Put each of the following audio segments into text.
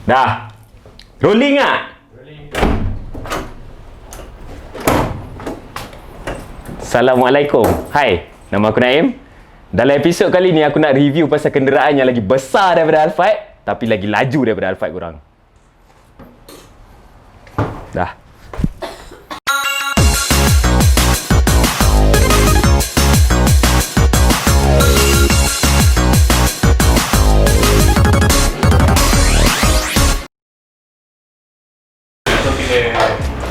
Dah. Rolling tak? Assalamualaikum. Hai, nama aku Naim. Dalam episod kali ni aku nak review pasal kenderaan yang lagi besar daripada Alphard tapi lagi laju daripada Alphard korang. Dah.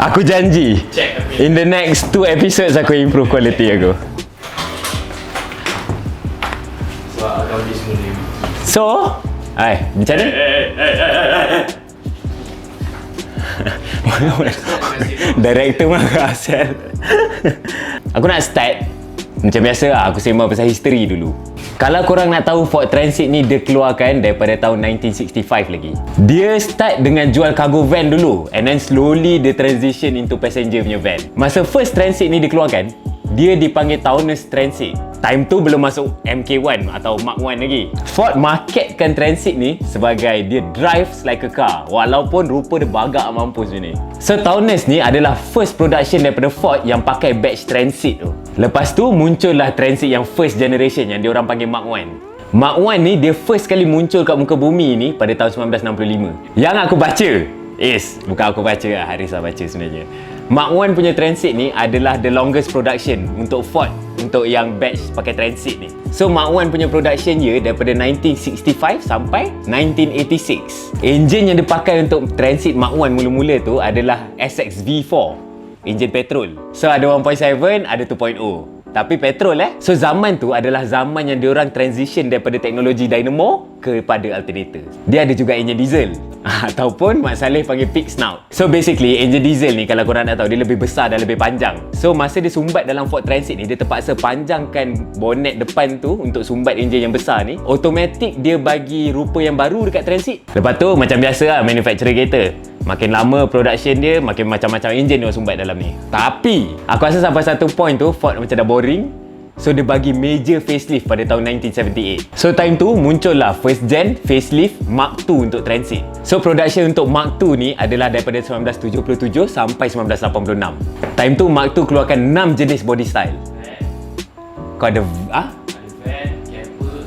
Aku janji in the next 2 episodes aku improve quality aku. Sebab akan beli semua ni. So, macam mana? Director marah asal. Aku nak start macam biasa lah, aku sembang pasal history dulu. Kalau korang nak tahu, Ford Transit ni dia keluarkan daripada tahun 1965 lagi. Dia start dengan jual cargo van dulu, and then slowly dia transition into passenger punya van. Masa first Transit ni dikeluarkan, dia dipanggil Taunus Transit. Time tu belum masuk MK1 atau Mark 1 lagi. Ford marketkan Transit ni sebagai dia drives like a car, walaupun rupa dia bagak mampus ni. So Taunus ni adalah first production daripada Ford yang pakai badge Transit tu. Lepas tu muncullah Transit yang first generation yang diorang panggil Mark 1. Mark 1 ni dia first kali muncul kat muka bumi ni pada tahun 1965. Yang aku baca bukan aku baca lah, Haris lah baca sebenarnya. Mark 1 punya Transit ni adalah the longest production untuk Ford, untuk yang batch pakai Transit ni. So Mark 1 punya production year daripada 1965 sampai 1986. Enjin yang dipakai untuk Transit Mark 1 mula-mula tu adalah SX V4, enjin petrol. So ada 1.7, ada 2.0. Tapi petrol So zaman tu adalah zaman yang diorang transition daripada teknologi dynamo kepada alternator. Dia ada juga enjin diesel ataupun Mak Saleh panggil pig snout. So basically enjin diesel ni kalau korang nak tahu, dia lebih besar dan lebih panjang. So masa dia sumbat dalam Ford Transit ni, dia terpaksa panjangkan bonet depan tu untuk sumbat enjin yang besar ni. Automatic dia bagi rupa yang baru dekat Transit. Lepas tu macam biasa lah manufacturer kereta, makin lama production dia, makin macam-macam enjin dia sumbat dalam ni. Tapi aku rasa sampai satu point tu Ford macam dah boring. So dia bagi major facelift pada tahun 1978. So time tu muncullah first gen facelift Mark II untuk Transit. So production untuk Mark II ni adalah daripada 1977 sampai 1986. Time tu Mark II keluarkan 6 jenis body style. Kau ada Van, camper,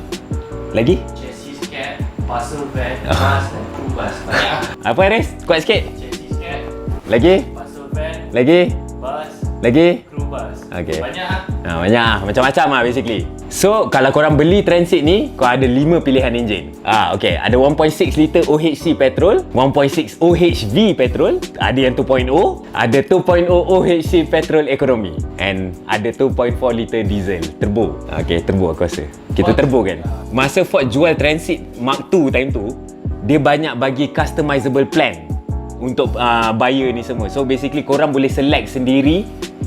lagi? chassis cab, parcel van, bus dan crew bus. Banyak. Apa Haris? Kuat sikit. Chassis cab, Lagi? parcel van, Lagi? bus, Lagi? crew bus. Okay. Banyak lah. Banyak lah, macam-macam lah basically. So kalau korang beli Transit ni, kau ada 5 pilihan enjin. Okay, ada 1.6 liter OHC petrol, 1.6 OHV petrol, ada yang 2.0, ada 2.0 OHC petrol ekonomi, and ada 2.4 liter diesel turbo. Okay, turbo aku rasa. Kita turbo kan. Masa Ford jual Transit Mark II time tu, dia banyak bagi customizable plan untuk buyer ni semua. So basically korang boleh select sendiri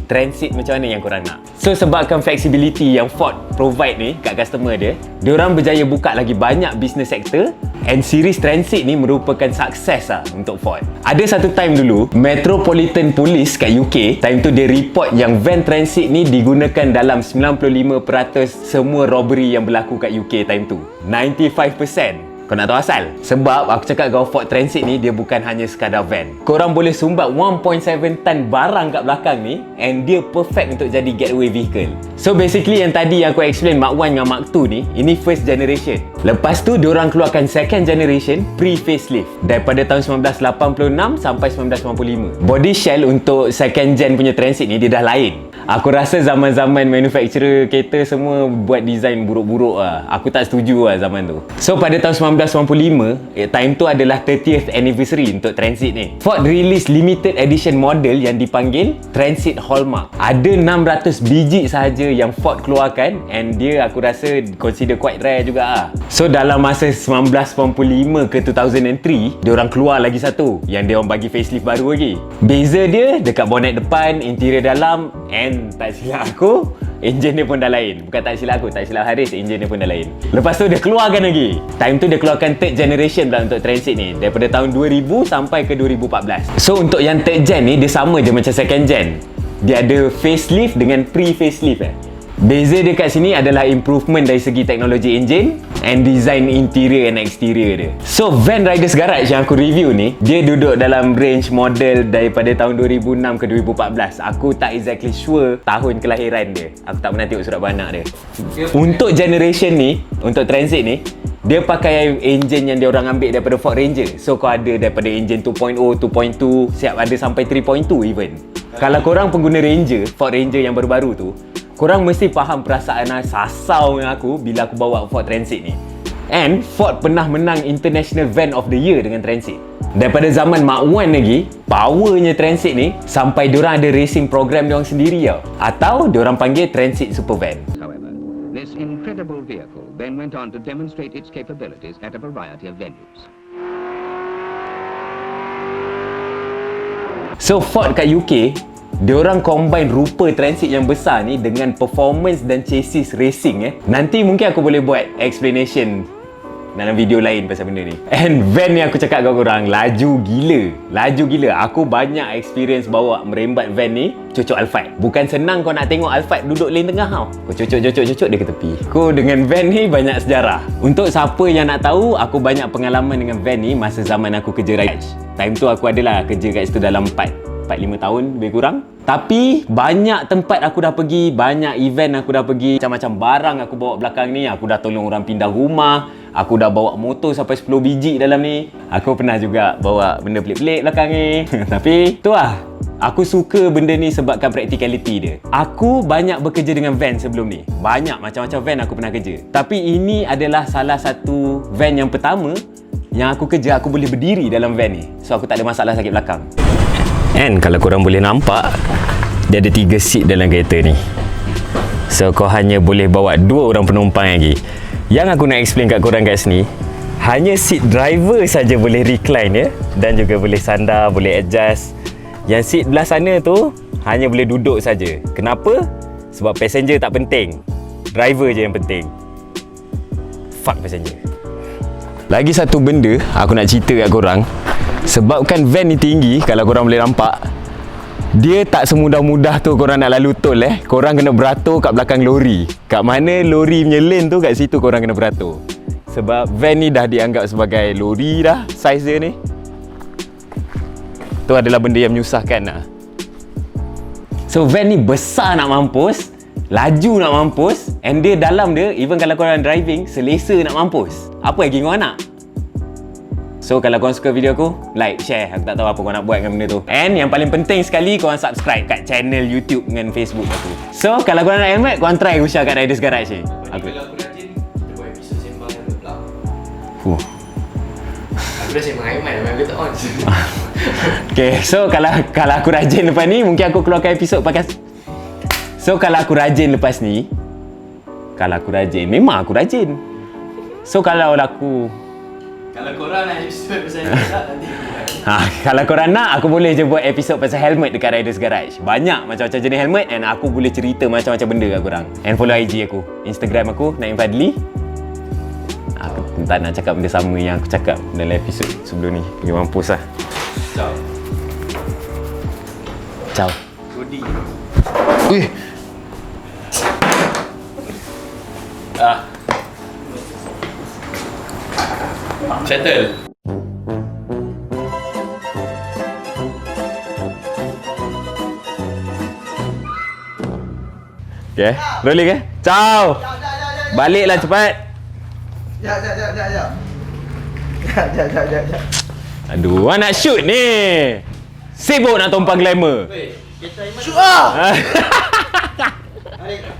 Transit macam mana yang korang nak. So sebabkan flexibility yang Ford provide ni kat customer dia, diorang berjaya buka lagi banyak business sector, and series Transit ni merupakan sukses lah untuk Ford. Ada satu time dulu Metropolitan Police kat UK, time tu dia report yang van Transit ni digunakan dalam 95% semua robbery yang berlaku kat UK time tu. 95%. Kau nak tahu asal? Sebab aku cakap kau Ford Transit ni dia bukan hanya sekadar van. Korang boleh sumbat 1.7 ton barang kat belakang ni, and dia perfect untuk jadi getaway vehicle. So basically yang tadi yang aku explain Mark 1 dengan Mark 2 ni, ini first generation. Lepas tu diorang keluarkan second generation pre-facelift daripada tahun 1986 sampai 1995. Body shell untuk second gen punya Transit ni dia dah lain. Aku rasa zaman-zaman manufacturer kereta semua buat design buruk-buruk lah. Aku tak setuju lah zaman tu. So pada tahun 1995, time tu adalah 30th anniversary untuk Transit ni. Ford release limited edition model yang dipanggil Transit Hallmark. Ada 600 biji sahaja yang Ford keluarkan, and dia aku rasa consider quite rare juga lah. So dalam masa 1995 ke 2003, dia orang keluar lagi satu yang dia orang bagi facelift baru lagi. Beza dia dekat bonnet depan, interior dalam, and tak silap aku, enjin dia pun dah lain. Bukan tak silap aku, tak silap Haris, enjin dia pun dah lain. Lepas tu dia keluarkan lagi. Time tu dia keluarkan third generation pula untuk Transit ni, daripada tahun 2000 sampai ke 2014. So untuk yang third gen ni, dia sama je macam second gen. Dia ada facelift dengan pre-facelift Beza dia kat sini adalah improvement dari segi teknologi engine and design interior and exterior dia. So Van Riders Garage yang aku review ni, dia duduk dalam range model daripada tahun 2006 ke 2014. Aku tak exactly sure tahun kelahiran dia. Aku tak pernah tengok surat beranak dia. Untuk generation ni, untuk Transit ni, dia pakai engine yang dia orang ambil daripada Ford Ranger. So kau ada daripada engine 2.0, 2.2, siap ada sampai 3.2 even. Kalau korang pengguna Ranger, Ford Ranger yang baru-baru tu, korang mesti faham perasaan sasau dengan aku bila aku bawa Ford Transit ni. And Ford pernah menang International Van of the Year dengan Transit. Daripada zaman Mark 1 lagi, powernya Transit ni sampai diorang ada racing program diorang sendiri tau. Atau diorang panggil Transit Super Van. However, this incredible vehicle then went on to demonstrate its capabilities at a variety of venues. So Ford kat UK, diorang combine rupa Transit yang besar ni dengan performance dan chassis racing Nanti mungkin aku boleh buat explanation dalam video lain pasal benda ni. And van ni aku cakap kat korang, laju gila. Laju gila. Aku banyak experience bawa merembat van ni, cocok Alphard. Bukan senang kau nak tengok Alphard duduk lane tengah tau. Kau cocok dia ke tepi. Aku dengan van ni banyak sejarah. Untuk siapa yang nak tahu, aku banyak pengalaman dengan van ni masa zaman aku kerja garage. Time tu aku adalah kerja kat situ dalam 4-5 tahun lebih kurang. Tapi banyak tempat aku dah pergi, banyak event aku dah pergi, macam-macam barang aku bawa belakang ni. Aku dah tolong orang pindah rumah, aku dah bawa motor sampai 10 biji dalam ni. Aku pernah juga bawa benda pelik-pelik belakang ni. Tapi tu lah, aku suka benda ni sebabkan practicality dia. Aku banyak bekerja dengan van sebelum ni. Banyak macam-macam van aku pernah kerja. Tapi ini adalah salah satu van yang pertama yang aku kerja, aku boleh berdiri dalam van ni. So aku tak ada masalah sakit belakang. And kalau korang boleh nampak, dia ada 3 seat dalam kereta ni. So kau hanya boleh bawa 2 orang penumpang lagi. Yang aku nak explain kat korang kat sini, hanya seat driver saja boleh recline dan juga boleh sandar, boleh adjust. Yang seat belah sana tu hanya boleh duduk saja. Kenapa? Sebab passenger tak penting, driver je yang penting. Fuck passenger. Lagi satu benda aku nak cerita kat korang. Sebabkan van ni tinggi, kalau korang boleh nampak, dia tak semudah-mudah tu korang nak lalu tol Korang kena beratur kat belakang lori. Kat mana lori punya lane tu, kat situ korang kena beratur. Sebab van ni dah dianggap sebagai lori dah, saiz dia ni. Tu adalah benda yang menyusahkan lah. So van ni besar nak mampus, laju nak mampus, and dia dalam dia, even kalau korang driving, selesa nak mampus. Apa lagi korang nak? So kalau korang suka video aku, like, share. Aku tak tahu apa korang nak buat dengan benda tu. And yang paling penting sekali, korang subscribe kat channel YouTube dengan Facebook aku. So kalau korang nak helmet, korang try Usha kat Riders Garage ni. Kalau aku rajin, kita buat episod sembang helmet pula. Aku dah sembang helmet, aku tak on. Okay, so kalau aku rajin lepas ni, mungkin aku keluarkan episod pakai. So kalau aku rajin lepas ni, memang aku rajin. So kalau Kalau korang nak episod pasal ni tak, nanti kalau korang nak, aku boleh je buat episod pasal helmet dekat Riders Garage. Banyak macam-macam jenis helmet, and aku boleh cerita macam-macam benda kat korang. And follow IG aku, Instagram aku, Naim Fadli. Aku tak nak cakap benda sama yang aku cakap dalam episod sebelum ni. Pergi mampus lah. Ciao. Ciao. Kodi. Wih. Settle. Okay, rolling Ciao. Baliklah cepat. Aduh, orang nak shoot ni. Sibuk nak tumpang glamour. Weh, kita Shoot lah!